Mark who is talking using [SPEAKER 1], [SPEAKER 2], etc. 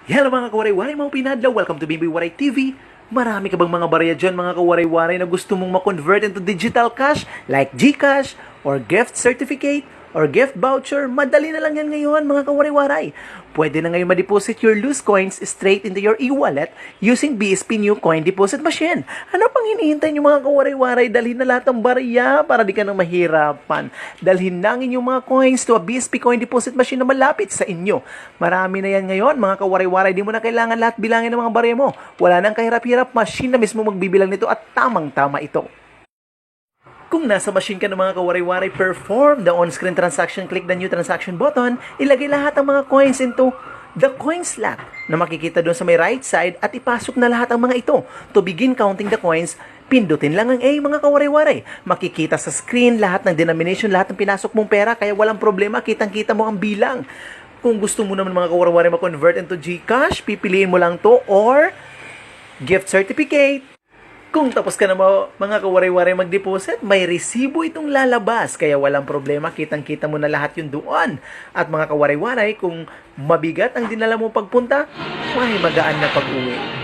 [SPEAKER 1] Hello mga kawaray-waray, mga pinadlaw. Welcome to BB Waray TV. Marami ka bang mga barya dyan mga kawaray-waray na gusto mong ma-convert into digital cash like GCash or gift certificate or gift voucher? Madali na lang yan ngayon mga kawaray-waray. Pwede na ngayon ma-deposit your loose coins straight into your e-wallet using BSP New Coin Deposit Machine. Ano pang hinihintay nyo mga kawaray-waray? Dalhin na lahat ng barya para di ka nang mahirapan. Dalhin na ang inyong mga coins to a BSP Coin Deposit Machine na malapit sa inyo. Marami na yan ngayon mga kawaray-waray. Di mo na kailangan lahat bilangin ng mga barya mo. Wala nang kahirap-hirap, machine na mismo magbibilang nito at tamang-tama ito. Kung nasa machine ka ng mga kawaray-waray, perform the on-screen transaction, click the new transaction button, ilagay lahat ng mga coins into the coin slot na makikita doon sa may right side at ipasok na lahat ang mga ito. To begin counting the coins, pindutin lang ang A mga kawaray-waray. Makikita sa screen lahat ng denomination, lahat ng pinasok mong pera, kaya walang problema, kitang-kita mo ang bilang. Kung gusto mo naman mga kawaray-waray ma-convert into GCash, pipiliin mo lang to or gift certificate. Kung tapos ka na mga kawaray-waray mag-deposit, may resibo itong lalabas. Kaya walang problema, kitang-kita mo na lahat yun doon. At mga kawaray-waray, kung mabigat ang dinala mo pagpunta, may magaan na pag-uwi.